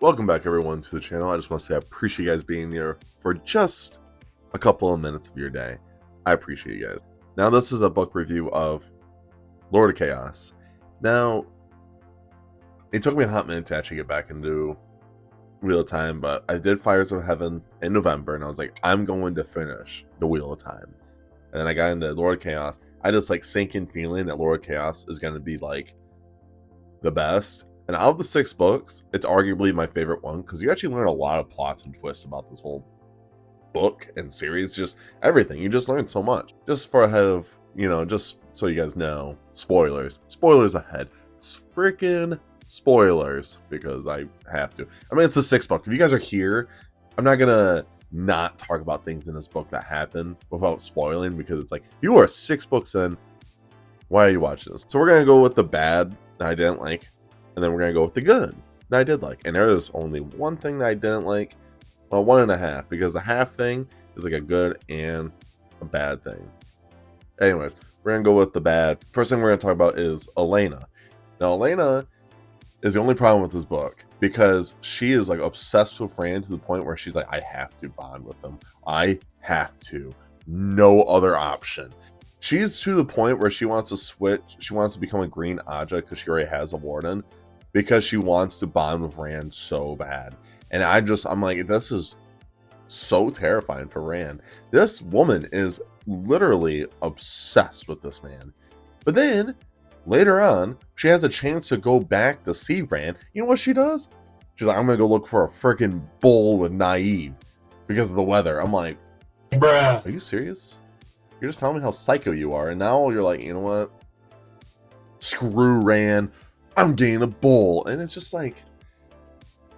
Welcome back everyone to the channel. I just want to say I appreciate you guys being here for just a couple of minutes of your day. I appreciate you guys. Now this is a book review of Lord of Chaos. Now, it took me a hot minute to actually get back into Wheel of Time, but I did Fires of Heaven in November and I was like, I'm going to finish the Wheel of Time. And then I got into Lord of Chaos. I just like sinking feeling that Lord of Chaos is going to be like the best. And out of the 6 books, it's arguably my favorite one because you actually learn a lot of plots and twists about this whole book and series. Just everything. You just learn so much. Just for ahead of, just so you guys know, spoilers. Spoilers ahead. Freaking spoilers, because I have to. I mean, it's the 6th book. If you guys are here, I'm not going to not talk about things in this book that happen without spoiling, because it's like, you are 6 books in. Why are you watching this? So we're going to go with the bad that I didn't like. And then we're going to go with the good that I did like. And there is only one thing that I didn't like. Well, 1.5. Because the half thing is like a good and a bad thing. Anyways, we're going to go with the bad. First thing we're going to talk about is Elena. Now, Elena is the only problem with this book. Because she is like obsessed with Fran to the point where she's like, I have to bond with him. I have to. No other option. She's to the point where she wants to switch. She wants to become a green object because she already has a warden. Because she wants to bond with Rand so bad. And I'm like, this is so terrifying for Rand. This woman is literally obsessed with this man. But then, later on, she has a chance to go back to see Rand. You know what she does? She's like, I'm going to go look for a freaking bowl with Naive because of the weather. I'm like, bruh, are you serious? You're just telling me how psycho you are. And now you're like, you know what? Screw Rand. I'm getting a bowl. And it's just like,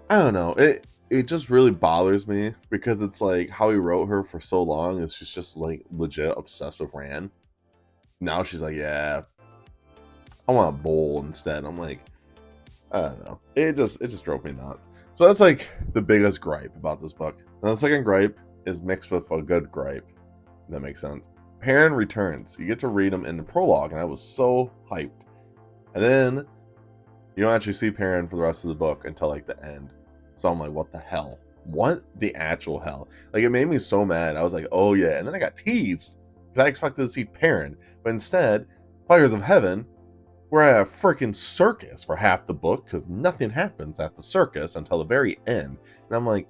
I don't know. It just really bothers me because it's like how he wrote her for so long is she's just like legit obsessed with Rand. Now she's like, yeah, I want a bowl instead. I'm like, I don't know. It just drove me nuts. So that's like the biggest gripe about this book. And the second gripe is mixed with a good gripe. If that makes sense. Perrin returns. You get to read him in the prologue, and I was so hyped. And then you don't actually see Perrin for the rest of the book until like the end. So I'm like, what the hell? What the actual hell? Like, it made me so mad. I was like, oh yeah. And then I got teased because I expected to see Perrin. But instead, Fires of Heaven, we're at a freaking circus for half the book because nothing happens at the circus until the very end. And I'm like,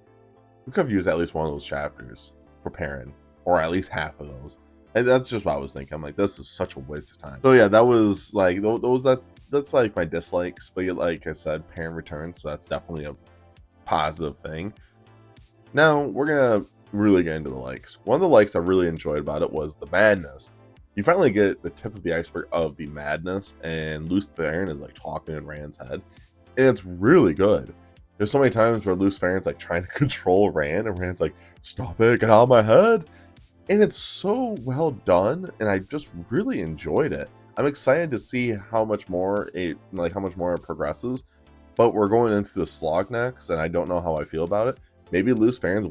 we could have used at least one of those chapters for Perrin, or at least half of those. And that's just what I was thinking. I'm like, this is such a waste of time. So yeah, that was like, that's like my dislikes. But like I said, Perrin returns, so that's definitely a positive thing. Now we're gonna really get into the likes. One of the likes I really enjoyed about it was the madness. You finally get the tip of the iceberg of the madness, and Luce Theron is like talking in Rand's head, and it's really good. There's so many times where Luce Theron's like trying to control Rand, and Rand's like, stop it, get out of my head. And it's so well done, and I just really enjoyed it. I'm excited to see how much more it progresses. But we're going into the slog next, and I don't know how I feel about it. Maybe Luce Theron's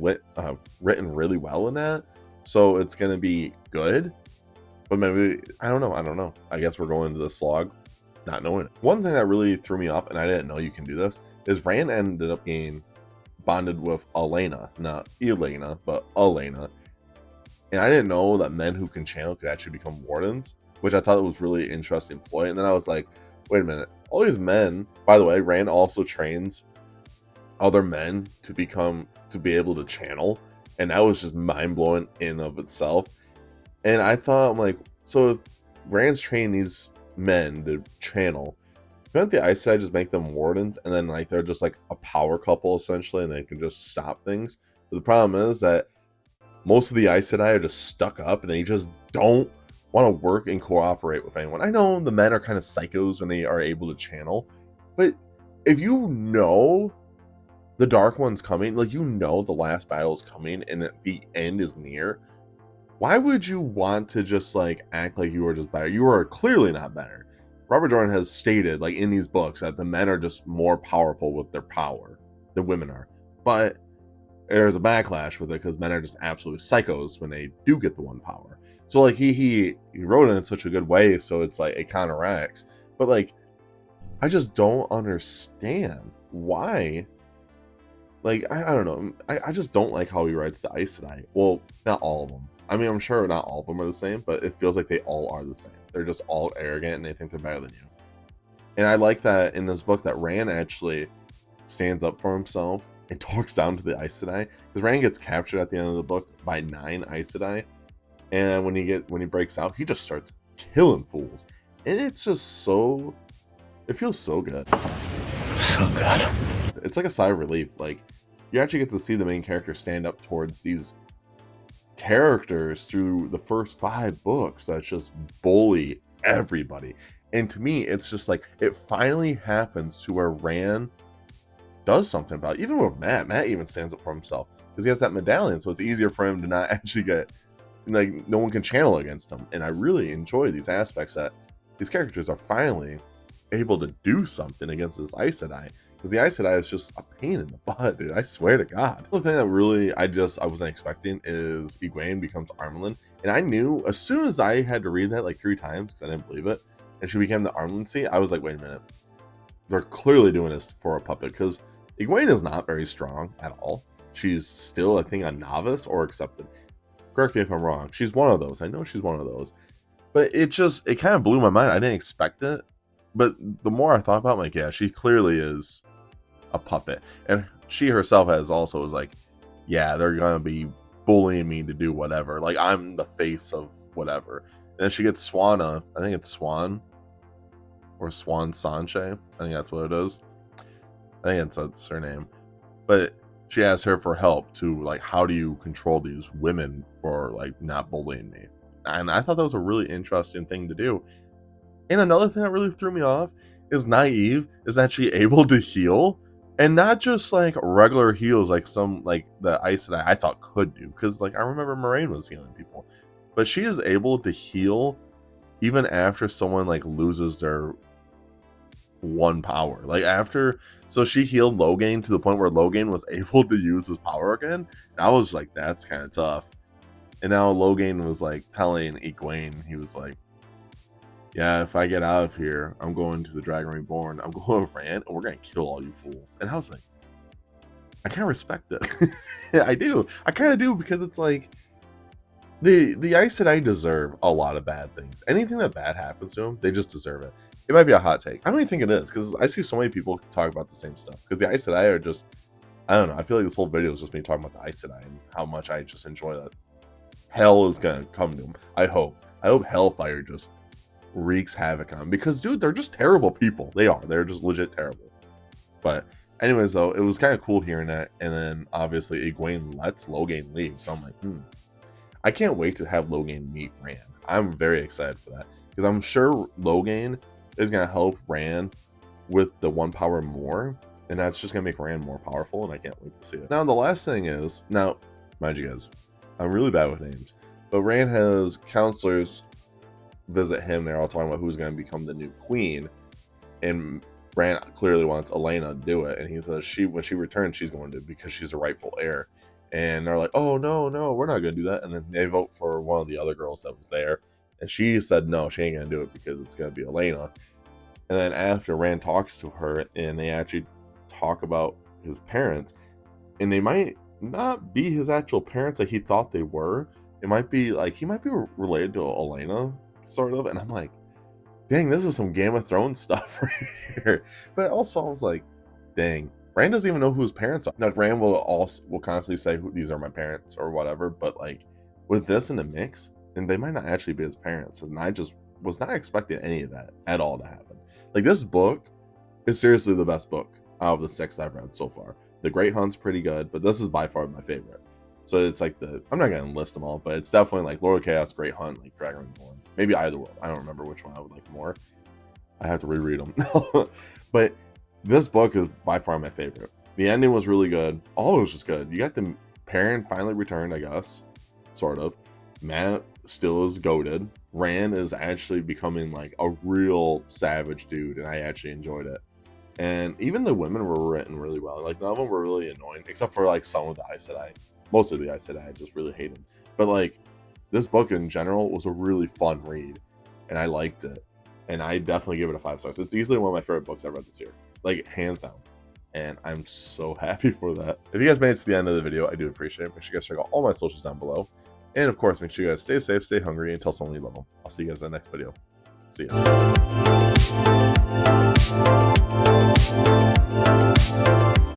written really well in that, so it's gonna be good. But maybe I don't know. I guess we're going into the slog, not knowing it. One thing that really threw me off, and I didn't know you can do this, is Rand ended up getting bonded with Elena, not Elena, but Elena. And I didn't know that men who can channel could actually become wardens, which I thought was really interesting ploy. And then I was like, wait a minute, all these men, by the way, Rand also trains other men to be able to channel. And that was just mind-blowing in of itself. And I thought, I'm like, so if Rand's training these men to channel, couldn't the Aes Sedai just make them wardens? And then like they're just like a power couple essentially, and they can just stop things. But the problem is that most of the Aes Sedai are just stuck up and they just don't want to work and cooperate with anyone. I know the men are kind of psychos when they are able to channel, but if you know the Dark One's coming, like you know the last battle is coming and that the end is near, why would you want to just like act like you are just better? You are clearly not better. Robert Jordan has stated like in these books that the men are just more powerful with their power than women are. But there's a backlash with it because men are just absolute psychos when they do get the one power. So like he wrote it in such a good way, so it's like it counteracts. But like I just don't understand why like, I don't know. I just don't like how he writes the Aes Sedai. Well, not all of them. I mean, I'm sure not all of them are the same, but it feels like they all are the same. They're just all arrogant and they think they're better than you. And I like that in this book that Rand actually stands up for himself and talks down to the Aes Sedai, because Rand gets captured at the end of the book by 9 Aes Sedai, and when he breaks out, he just starts killing fools, and it's just so, it feels so good. So good. It's like a sigh of relief. Like, you actually get to see the main character stand up towards these characters through the first 5 books that just bully everybody. And to me, it's just like, it finally happens to where Rand does something about it. Even with Matt even stands up for himself because he has that medallion, so it's easier for him to not actually get, like, no one can channel against him. And I really enjoy these aspects that these characters are finally able to do something against this Aes Sedai, because the Aes Sedai is just a pain in the butt, dude. I swear to God. The thing that really I wasn't expecting is Egwene becomes Armelin, and I knew as soon as I had to read that like 3 times because I didn't believe it, and she became the Armelin seat, I was like, wait a minute, they're clearly doing this for a puppet, because Egwene is not very strong at all. She's still, I think, a novice or accepted. Correct me if I'm wrong. She's one of those. I know she's one of those. But it kind of blew my mind. I didn't expect it. But the more I thought about it, I'm like, yeah, she clearly is a puppet. And she herself was like, yeah, they're going to be bullying me to do whatever. Like, I'm the face of whatever. And then she gets Swanna. I think it's Swan. Or Swan Sanche. I think that's what it is. I think that's her name. But she asks her for help to, like, how do you control these women for, like, not bullying me? And I thought that was a really interesting thing to do. And another thing that really threw me off is Nynaeve is actually able to heal, and not just like regular heals like some, like the Aes Sedai I thought could do, because like I remember Moraine was healing people, but she is able to heal even after someone like loses their 1 power. Like, after, so she healed Logain to the point where Logain was able to use his power again, and I was like, that's kind of tough. And now Logain was like telling Egwene, he was like, yeah, if I get out of here, I'm going to the Dragon Reborn. I'm going with Rand, and we're going to kill all you fools. And I was like, I kind of respect it. Yeah, I do. I kind of do, because it's like, the Aes Sedai deserve a lot of bad things. Anything that bad happens to them, they just deserve it. It might be a hot take. I don't even think it is, because I see so many people talk about the same stuff. Because the Aes Sedai are just, I don't know. I feel like this whole video is just me talking about the Aes Sedai and how much I just enjoy that. Hell is going to come to them. I hope. Hellfire just wreaks havoc on them, because dude, they're just terrible people. They're just legit terrible. But anyways, though, it was kind of cool hearing that. And then obviously Egwene lets Logain leave, so I'm like, I can't wait to have Logain meet Rand. I'm very excited for that, because I'm sure Logain is going to help Rand with the 1 power more, and that's just going to make Rand more powerful, and I can't wait to see it. Now, the last thing is, now, mind you guys, I'm really bad with names, but Rand has counselors visit him. They're all talking about who's going to become the new queen, and Rand clearly wants Elena to do it, and he says when she returns, she's going to, because she's a rightful heir. And they're like, oh no, we're not going to do that. And then they vote for one of the other girls that was there, and she said no, she ain't going to do it because it's going to be Elena. And then after, Rand talks to her, and they actually talk about his parents, and they might not be his actual parents that he thought they were. It might be like he might be related to Elena, sort of. And I'm like, dang, this is some Game of Thrones stuff right here. But also, I was like, dang, Rand doesn't even know who his parents are. Like, Rand will constantly say, these are my parents or whatever. But like, with this in the mix, and they might not actually be his parents. And I just was not expecting any of that at all to happen. Like, this book is seriously the best book out of the 6 I've read so far. The Great Hunt's pretty good, but this is by far my favorite. So it's like I'm not going to list them all, but it's definitely like Lord of Chaos, Great Hunt, like Dragon Reborn. Maybe Eye of the World. I don't remember which one I would like more. I have to reread them. But this book is by far my favorite. The ending was really good. All of it was just good. You got the parent finally returned, I guess. Sort of. Matt still is goated. Rand is actually becoming like a real savage dude, and I actually enjoyed it. And even the women were written really well. Like, none of them were really annoying, except for like some of the Aes Sedai. Most of the Aes Sedai I just really hated. But like, this book in general was a really fun read, and I liked it. And I definitely give it a 5 stars. It's easily one of my favorite books I've read this year. Like, hands down. and I'm so happy for that. If you guys made it to the end of the video, I do appreciate it. Make sure you guys check out all my socials down below. And of course, make sure you guys stay safe, stay hungry, and tell someone you love them. I'll see you guys in the next video. See ya.